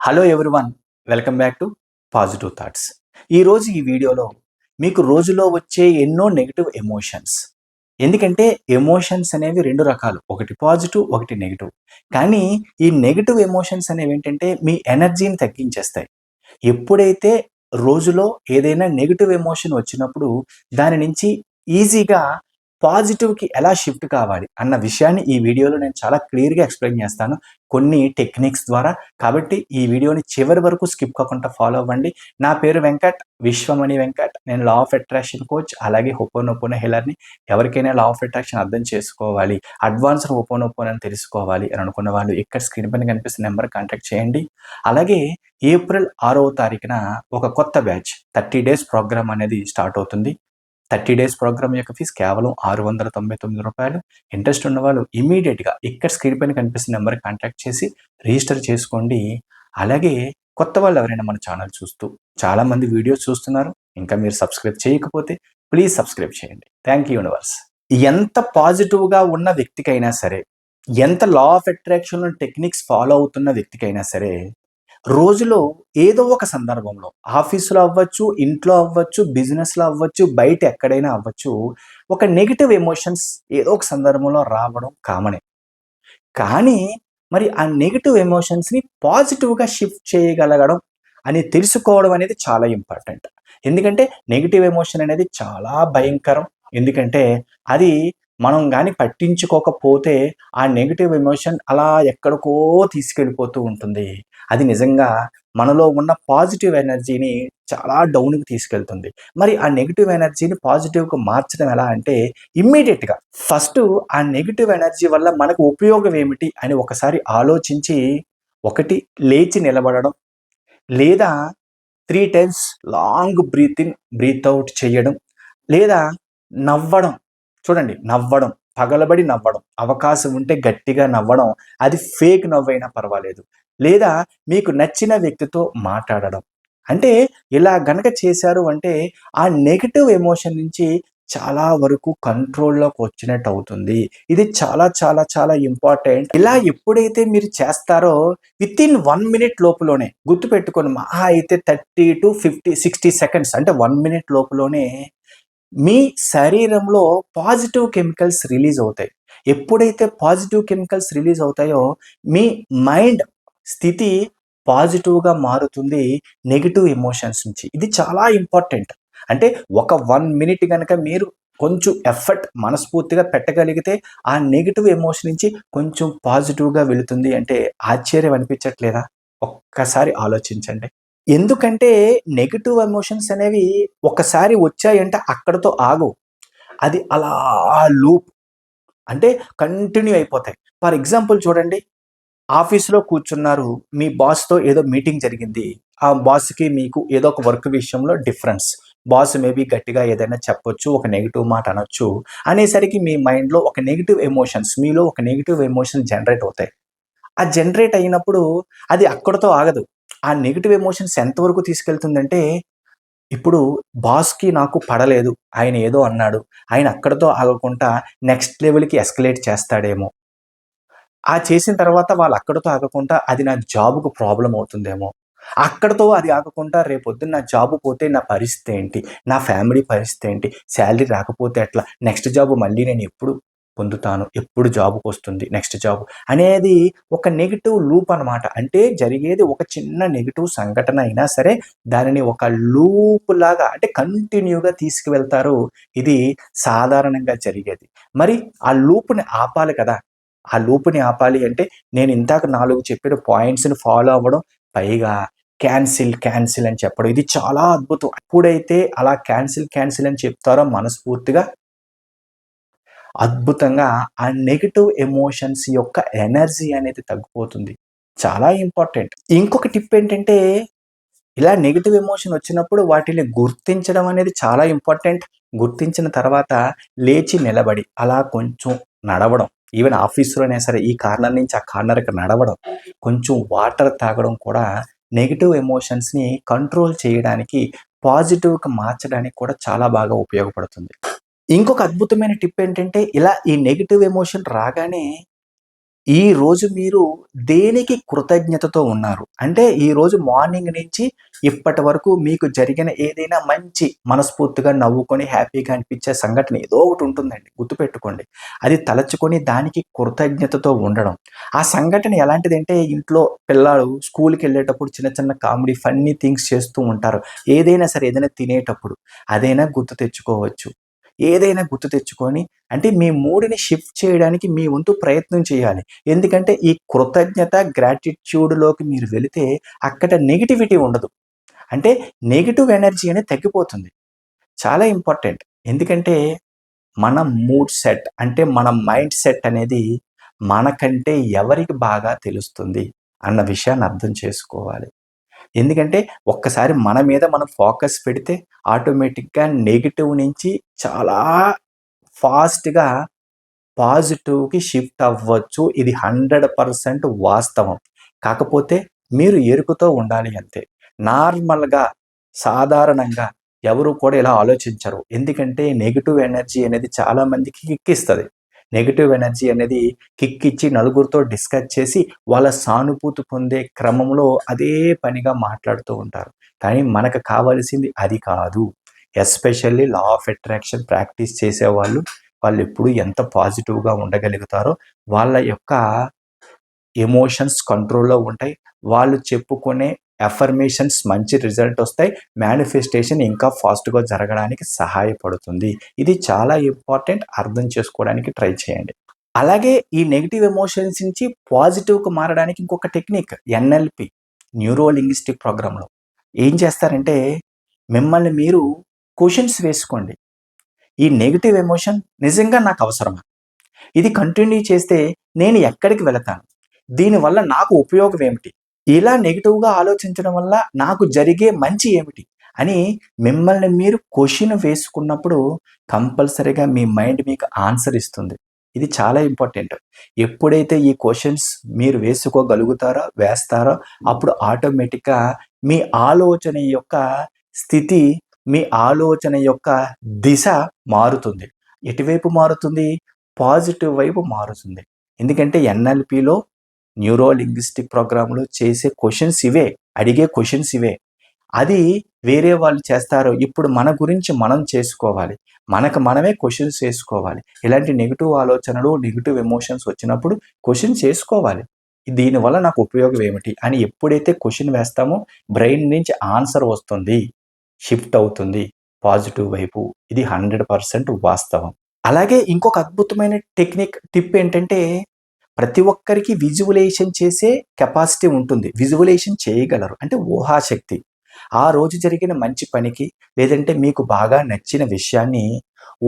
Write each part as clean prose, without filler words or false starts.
Hello everyone, welcome back to positive thoughts. ఈరోజు ఈ వీడియోలో మీకు రోజులో వచ్చే ఎన్నో నెగిటివ్ ఎమోషన్స్, ఎందుకంటే ఎమోషన్స్ అనేవి రెండు రకాలు, ఒకటి పాజిటివ్ ఒకటి నెగిటివ్. కానీ ఈ నెగిటివ్ ఎమోషన్స్ అనేవి ఏంటంటే మీ ఎనర్జీని తగ్గించేస్తాయి. ఎప్పుడైతే రోజులో ఏదైనా నెగిటివ్ ఎమోషన్ వచ్చినప్పుడు దాని నుంచి ఈజీగా పాజిటివ్‌కి ఎలా షిఫ్ట్ కావాలి అన్న విషయాన్ని ఈ వీడియోలో నేను చాలా క్లియర్‌గా ఎక్స్‌ప్లెయిన్ చేస్తాను. కొన్ని టెక్నిక్స్ ద్వారా. కాబట్టి ఈ వీడియోని చివరి వరకు స్కిప్ కాకుండా ఫాలో అవ్వండి. నా పేరు వెంకట్, విశ్వమణి వెంకట్. నేను లా ఆఫ్ అట్రాక్షన్ కోచ్, అలాగే హోపోనోపోనో హీలర్‌ని. ఎవరికైనా లా ఆఫ్ అట్రాక్షన్ అర్థం చేసుకోవాలి, అడ్వాన్స్డ్ హోపోనోపోనోని తెలుసుకోవాలి అని అనుకున్న వాళ్ళు ఇక్కడ స్క్రీన్ పైన కనిపిస్తున్న నెంబర్‌కి కాంటాక్ట్ చేయండి. అలాగే ఏప్రిల్ 6వ తారీఖున ఒక కొత్త బ్యాచ్ 30 డేస్ ప్రోగ్రామ్ అనేది స్టార్ట్ అవుతుంది. 30 డేస్ ప్రోగ్రామ్ యొక్క ఫీజు కేవలం రూ. 699. ఇంట్రెస్ట్ ఉన్నవాళ్ళు ఇమ్మీడియట్‌గా ఇక్కడ స్క్రీన్ పైన కనిపిస్తున్న నెంబర్‌కి కాంటాక్ట్ చేసి రిజిస్టర్ చేసుకోండి. అలాగే కొత్త వాళ్ళు ఎవరైనా మన ఛానల్ చూస్తూ చాలామంది వీడియోస్ చూస్తున్నారు. ఇంకా మీరు సబ్స్క్రైబ్ చేయకపోతే ప్లీజ్ సబ్స్క్రైబ్ చేయండి. Thank you universe. ఎంత పాజిటివ్‌గా ఉన్న వ్యక్తికైనా సరే, ఎంత law of attraction techniques follow అవుతున్న వ్యక్తికైనా సరే, రోజులో ఏదో ఒక సందర్భంలో ఆఫీస్‌లో అవ్వచ్చు, ఇంట్లో అవ్వచ్చు, బిజినెస్‌లో అవ్వచ్చు, బయట ఎక్కడైనా అవ్వచ్చు, ఒక నెగెటివ్ ఎమోషన్స్ ఏదో ఒక సందర్భంలో రావడం కామనే. కానీ మరి ఆ నెగెటివ్ ఎమోషన్స్‌ని పాజిటివ్‌గా షిఫ్ట్ చేయగలగడం అని తెలుసుకోవడం అనేది చాలా ఇంపార్టెంట్. ఎందుకంటే నెగెటివ్ ఎమోషన్ అనేది చాలా భయంకరం. ఎందుకంటే అది మనం గాని పట్టించుకోకపోతే ఆ నెగెటివ్ ఎమోషన్ అలా ఎక్కడికో తీసుకెళ్ళిపోతూ ఉంటుంది. అది నిజంగా మనలో ఉన్న పాజిటివ్ ఎనర్జీని చాలా డౌన్‌కి తీసుకెళ్తుంది. మరి ఆ నెగెటివ్ ఎనర్జీని పాజిటివ్‌గా మార్చడం ఎలా అంటే ఇమ్మీడియేట్‌గా ఫస్టు ఆ నెగెటివ్ ఎనర్జీ వల్ల మనకు ఉపయోగం ఏమిటి అని ఒకసారి ఆలోచించి, ఒకటి లేచి నిలబడడం, లేదా 3 times long breath in, breath out చేయడం, లేదా నవ్వడం. చూడండి, నవ్వడం, పగలబడి నవ్వడం, అవకాశం ఉంటే గట్టిగా నవ్వడం, అది ఫేక్ నవ్వైనా పర్వాలేదు. లేదా మీకు నచ్చిన వ్యక్తితో మాట్లాడడం. అంటే ఇలా గనక చేశారు అంటే ఆ నెగెటివ్ ఎమోషన్ నుంచి చాలా వరకు కంట్రోల్‌లోకి వచ్చినట్టు అవుతుంది. ఇది చాలా చాలా చాలా ఇంపార్టెంట్. ఇలా ఎప్పుడైతే మీరు చేస్తారో వితిన్ 1 మినిట్ లోపులోనే గుర్తుపెట్టుకోండి, మహా అయితే 30-50, 60 సెకండ్స్ అంటే 1 మినిట్ లోపులోనే మీ శరీరంలో పాజిటివ్ కెమికల్స్ రిలీజ్ అవుతాయి. ఎప్పుడైతే పాజిటివ్ కెమికల్స్ రిలీజ్ అవుతాయో మీ మైండ్ స్థితి పాజిటివ్‌గా మారుతుంది నెగెటివ్ ఎమోషన్స్ నుంచి. ఇది చాలా ఇంపార్టెంట్. అంటే ఒక 1 మినిట్ గనక మీరు కొంచెం ఎఫర్ట్ మనస్ఫూర్తిగా పెట్టగలిగితే ఆ నెగెటివ్ ఎమోషన్ నుంచి కొంచెం పాజిటివ్‌గా వెళుతుంది అంటే ఆశ్చర్యం అనిపించట్లేదా? ఒక్కసారి ఆలోచించండి. ఎందుకంటే నెగెటివ్ ఎమోషన్స్ అనేవి ఒకసారి వచ్చాయంటే అక్కడితో ఆగవు. అది అలా లూప్ అంటే కంటిన్యూ అయిపోతాయి. ఫర్ ఎగ్జాంపుల్ చూడండి, ఆఫీస్‌లో కూర్చున్నారు. మీ బాస్‌తో ఏదో మీటింగ్ జరిగింది. ఆ బాస్‌కి మీకు ఏదో ఒక వర్క్ విషయంలో డిఫరెన్స్. బాస్ మేబీ గట్టిగా ఏదైనా చెప్పొచ్చు, ఒక నెగెటివ్ మాట అనొచ్చు. అనేసరికి మీ మైండ్‌లో ఒక నెగెటివ్ ఎమోషన్స్, మీలో ఒక నెగెటివ్ ఎమోషన్ జనరేట్ అవుతాయి. ఆ జనరేట్ అయినప్పుడు అది అక్కడితో ఆగదు. ఆ నెగెటివ్ ఎమోషన్స్ ఎంతవరకు తీసుకెళ్తుందంటే, ఇప్పుడు బాస్‌కి నాకు పడలేదు, ఆయన ఏదో అన్నాడు, ఆయన అక్కడితో ఆగకుండా నెక్స్ట్ లెవెల్‌కి ఎస్కలేట్ చేస్తాడేమో. ఆ చేసిన తర్వాత వాళ్ళు అక్కడితో ఆగకుండా అది నా జాబ్‌కు ప్రాబ్లమ్ అవుతుందేమో. అక్కడితో అది ఆగకుండా రేపొద్దున నా జాబ్ పోతే నా పరిస్థితి ఏంటి? నా ఫ్యామిలీ పరిస్థితి ఏంటి? సాలరీ రాకపోతే ఎట్లా? నెక్స్ట్ జాబ్ మళ్ళీ నేను ఎప్పుడు పొందుతాను? ఎప్పుడు జాబ్‌కొస్తుంది నెక్స్ట్ జాబ్? అనేది ఒక నెగెటివ్ లూప్ అనమాట. అంటే జరిగేది ఒక చిన్న నెగెటివ్ సంఘటన అయినా సరే దానిని ఒక లూప్‌లాగా అంటే కంటిన్యూగా తీసుకువెళ్తారు. ఇది సాధారణంగా జరిగేది. మరి ఆ లూప్‌ని ఆపాలి కదా! ఆ లూప్‌ని ఆపాలి అంటే నేను ఇందాక 4 చెప్పిన పాయింట్స్‌ని ఫాలో అవ్వడం, పైగా క్యాన్సిల్, క్యాన్సిల్ అని చెప్పడం. ఇది చాలా అద్భుతం. ఎప్పుడైతే అలా క్యాన్సిల్, క్యాన్సిల్ అని చెప్తారో మనస్ఫూర్తిగా, అద్భుతంగా ఆ నెగెటివ్ ఎమోషన్స్ యొక్క ఎనర్జీ అనేది తగ్గిపోతుంది. చాలా ఇంపార్టెంట్. ఇంకొక టిప్ ఏంటంటే, ఇలా నెగెటివ్ ఎమోషన్ వచ్చినప్పుడు వాటిని గుర్తించడం అనేది చాలా ఇంపార్టెంట్. గుర్తించిన తర్వాత లేచి నిలబడి అలా కొంచెం నడవడం. ఈవెన్ ఆఫీస్‌లో అయినా సరే ఈ కార్నర్ నుంచి ఆ కార్నర్‌కి నడవడం. కొంచెం వాటర్ తాగడం కూడా నెగెటివ్ ఎమోషన్స్‌ని కంట్రోల్ చేయడానికి, పాజిటివ్‌గా మార్చడానికి కూడా చాలా బాగా ఉపయోగపడుతుంది. ఇంకొక అద్భుతమైన టిప్ ఏంటంటే, ఇలా ఈ నెగెటివ్ ఎమోషన్ రాగానే ఈ రోజు మీరు దేనికి కృతజ్ఞతతో ఉన్నారు? అంటే ఈరోజు మార్నింగ్ నుంచి ఇప్పటి వరకు మీకు జరిగిన ఏదైనా మంచి మనస్ఫూర్తిగా నవ్వుకొని హ్యాపీగా అనిపించే సంఘటన ఏదో ఒకటి ఉంటుందండి. గుర్తుపెట్టుకోండి. అది తలచుకొని దానికి కృతజ్ఞతతో ఉండడం. ఆ సంఘటన ఎలాంటిదంటే ఇంట్లో పిల్లాడు స్కూల్‌కెళ్ళేటప్పుడు చిన్న చిన్న కామెడీ ఫన్నీ థింగ్స్ చేస్తూ ఉంటారు. ఏదైనా సరే ఏదైనా తినేటప్పుడు అదైనా గుర్తు తెచ్చుకోవచ్చు. ఏదైనా గుర్తు తెచ్చుకొని అంటే మీ మూడ్‌ని షిఫ్ట్ చేయడానికి మీ వంతు ప్రయత్నం చేయాలి. ఎందుకంటే ఈ కృతజ్ఞత, గ్రాటిట్యూడ్‌లోకి మీరు వెళితే అక్కడ నెగటివిటీ ఉండదు. అంటే నెగెటివ్ ఎనర్జీ అనేది తగ్గిపోతుంది. చాలా ఇంపార్టెంట్. ఎందుకంటే మన మూడ్ సెట్ అంటే మన మైండ్ సెట్ అనేది మనకంటే ఎవరికి బాగా తెలుస్తుంది అన్న విషయాన్ని అర్థం చేసుకోవాలి. ఎందుకంటే ఒక్కసారి మన మీద మనం ఫోకస్ పెడితే ఆటోమేటిక్‌గా నెగెటివ్ నుంచి చాలా ఫాస్ట్‌గా పాజిటివ్‌కి షిఫ్ట్ అవ్వచ్చు. ఇది 100% వాస్తవం. కాకపోతే మీరు ఎరుకుతో ఉండాలి అంతే. నార్మల్‌గా, సాధారణంగా ఎవరు కూడా ఇలా ఆలోచించరు. ఎందుకంటే నెగెటివ్ ఎనర్జీ అనేది చాలా మందికి కిక్కిస్తది. నెగెటివ్ ఎనర్జీ అనేది కిక్కిచ్చి నలుగురితో డిస్కస్ చేసి వాళ్ళ సానుభూతి పొందే క్రమంలో అదే పనిగా మాట్లాడుతూ ఉంటారు. కానీ మనకు కావాల్సింది అది కాదు. Especially law of attraction practice చేసేవాళ్ళు వాళ్ళెప్పుడు ఎంత పాజిటివ్‌గా ఉండగలుగుతారో, వాళ్ళ యొక్క ఎమోషన్స్ కంట్రోల్‌లో ఉంటాయి. వాళ్ళు చెప్పుకునే అఫర్మేషన్స్ మంచి రిజల్ట్ ఒస్తాయి. మేనిఫెస్టేషన్ ఇంకా ఫాస్ట్‌గా జరగడానికి సహాయపడుతుంది. ఇది చాలా ఇంపార్టెంట్. అర్థం చేసుకోవడానికి ట్రై చేయండి. అలాగే ఈ నెగెటివ్ ఎమోషన్స్ నుంచి పాజిటివ్‌కి మారడానికి ఇంకొక టెక్నిక్ ఎన్ఎల్‌పి న్యూరో లింగ్విస్టిక్ ప్రోగ్రామ్‌లో. ఏం చేస్తారంటే మిమ్మల్ని మీరు క్వెషన్స్ వేసుకోండి. ఈ నెగెటివ్ ఎమోషన్ నిజంగా నాకు అవసరమా? ఇది కంటిన్యూ చేస్తే నేను ఎక్కడికి వెళతాను? దీనివల్ల నాకు ఉపయోగం ఏమిటి? ఇలా నెగెటివ్‌గా ఆలోచించడం వల్ల నాకు జరిగే మంచి ఏమిటి? అని మిమ్మల్ని మీరు క్వెషన్ వేసుకున్నప్పుడు కంపల్సరీగా మీ మైండ్ మీకు ఆన్సర్ ఇస్తుంది. ఇది చాలా ఇంపార్టెంట్. ఎప్పుడైతే ఈ క్వెషన్స్ మీరు వేసుకోగలుగుతారో, వేస్తారో అప్పుడు ఆటోమేటిక్‌గా మీ ఆలోచన యొక్క స్థితి, మీ ఆలోచన యొక్క దిశ మారుతుంది. ఎటువైపు మారుతుంది? పాజిటివ్ వైపు మారుతుంది. ఎందుకంటే ఎన్ఎల్‌పిలో న్యూరో లింగ్విస్టిక్ ప్రోగ్రామ్‌లో చేసే క్వెషన్స్ ఇవే. అడిగే క్వెషన్స్ ఇవే. అది వేరే వాళ్ళు చేస్తారు. ఇప్పుడు మన గురించి మనం చేసుకోవాలి. మనకు మనమే క్వెషన్స్ చేసుకోవాలి. ఇలాంటి నెగెటివ్ ఆలోచనలు, నెగెటివ్ ఎమోషన్స్ వచ్చినప్పుడు క్వెషన్ చేసుకోవాలి. దీనివల్ల నాకు ఉపయోగం ఏమిటి? అని ఎప్పుడైతే క్వెషన్ వేస్తామో బ్రెయిన్ నుంచి ఆన్సర్ వస్తుంది. షిఫ్ట్ అవుతుంది పాజిటివ్ వైపు. ఇది 100% వాస్తవం. అలాగే ఇంకొక అద్భుతమైన టిప్ ఏంటంటే ప్రతి ఒక్కరికి విజువలైజేషన్ చేసే కెపాసిటీ ఉంటుంది. విజువలైజేషన్ చేయగలరు. అంటే ఊహాశక్తి. ఆ రోజు జరిగిన మంచి పనికి లేదంటే మీకు బాగా నచ్చిన విషయాన్ని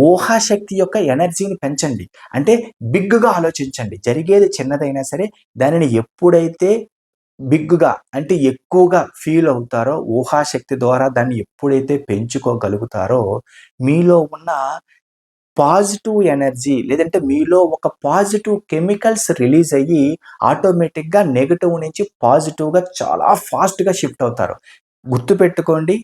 ఊహాశక్తి యొక్క ఎనర్జీని పెంచండి. అంటే బిగ్‌గా ఆలోచించండి. జరిగేది చిన్నదైనా సరే దానిని ఎప్పుడైతే బిగ్‌గా అంటే ఎక్కువగా ఫీల్ అవుతారో ఊహాశక్తి ద్వారా దాన్ని ఎప్పుడైతే పెంచుకోగలుగుతారో మీలో ఉన్న పాజిటివ్ ఎనర్జీ లేదంటే మీలో ఒక పాజిటివ్ కెమికల్స్ రిలీజ్ అయ్యి ఆటోమేటిక్‌గా నెగెటివ్ నుంచి పాజిటివ్‌గా చాలా ఫాస్ట్‌గా షిఫ్ట్ అవుతారు. గుర్తుపెట్టుకోండి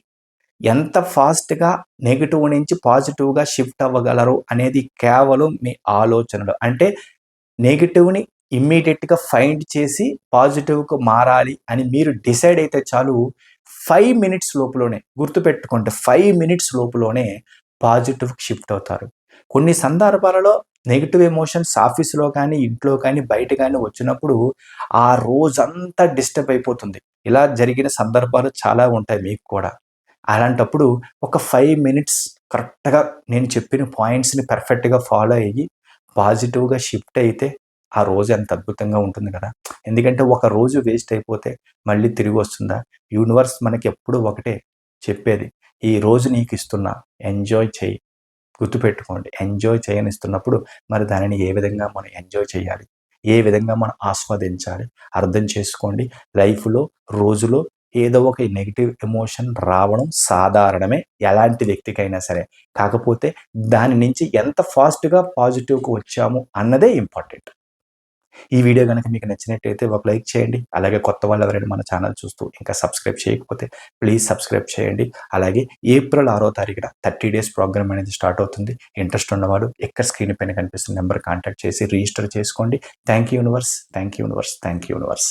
ఎంత ఫాస్ట్‌గా నెగెటివ్ నుంచి పాజిటివ్‌గా షిఫ్ట్ అవ్వగలరు అనేది కేవలం మీ ఆలోచనలు. అంటే నెగెటివ్‌ని ఇమ్మీడియేట్‌గా ఫైండ్ చేసి పాజిటివ్‌కి మారాలి అని మీరు డిసైడ్ అయితే చాలు 5 మినిట్స్ లోపులోనే గుర్తుపెట్టుకోండి 5 మినిట్స్ లోపులోనే పాజిటివ్‌కి షిఫ్ట్ అవుతారు. కొన్ని సందర్భాలలో నెగెటివ్ ఎమోషన్స్ ఆఫీస్‌లో కానీ, ఇంట్లో కానీ, బయట గాని వచ్చినప్పుడు ఆ రోజంతా డిస్టర్బ్ అయిపోతుంది. ఇలా జరిగిన సందర్భాలు చాలా ఉంటాయి మీకు కూడా. అలాంటప్పుడు ఒక 5 మినిట్స్ కరెక్ట్‌గా నేను చెప్పిన పాయింట్స్‌ని పర్ఫెక్ట్‌గా ఫాలో అయ్యి పాజిటివ్‌గా షిఫ్ట్ అయితే ఆ రోజు ఎంత అద్భుతంగా ఉంటుంది కదా! ఎందుకంటే ఒక రోజు వేస్ట్ అయిపోతే మళ్ళీ తిరిగొస్తుందా? యూనివర్స్ మనకెప్పుడు ఒకటే చెప్పేది. ఈ రోజు నీకిస్తున్నా ఎంజాయ్ చెయ్యి. గుర్తుపెట్టుకోండి. ఎంజాయ్ చేయనిస్తున్నప్పుడు మరి దానిని ఏ విధంగా మనం ఎంజాయ్ చేయాలి? ఏ విధంగా మనం ఆస్వాదించాలి? అర్థం చేసుకోండి. లైఫ్‌లో, రోజులో ఏదో ఒక నెగెటివ్ ఎమోషన్ రావడం సాధారణమే. ఎలాంటి వ్యక్తికైనా సరే. కాకపోతే దాని నుంచి ఎంత ఫాస్ట్‌గా పాజిటివ్‌కి వచ్చాము అన్నదే ఇంపార్టెంట్. ఈ వీడియో గనుక మీకు నచ్చినట్టయితే ఒక లైక్ చేయండి. అలాగే కొత్త వాళ్ళు ఎవరైనా మన ఛానల్ చూస్తూ ఇంకా సబ్స్క్రైబ్ చేయకపోతే ప్లీజ్ సబ్స్క్రైబ్ చేయండి. అలాగే ఏప్రిల్ 6వ తారీఖున 30 డేస్ ప్రోగ్రామ్ అనేది స్టార్ట్ అవుతుంది. ఇంట్రెస్ట్ ఉన్నవాడు ఇక్కడ స్క్రీన్ పైన కనిపిస్తున్న నెంబర్ కాంటాక్ట్ చేసి రిజిస్టర్ చేసుకోండి. Thank you universe, thank you universe, thank you universe.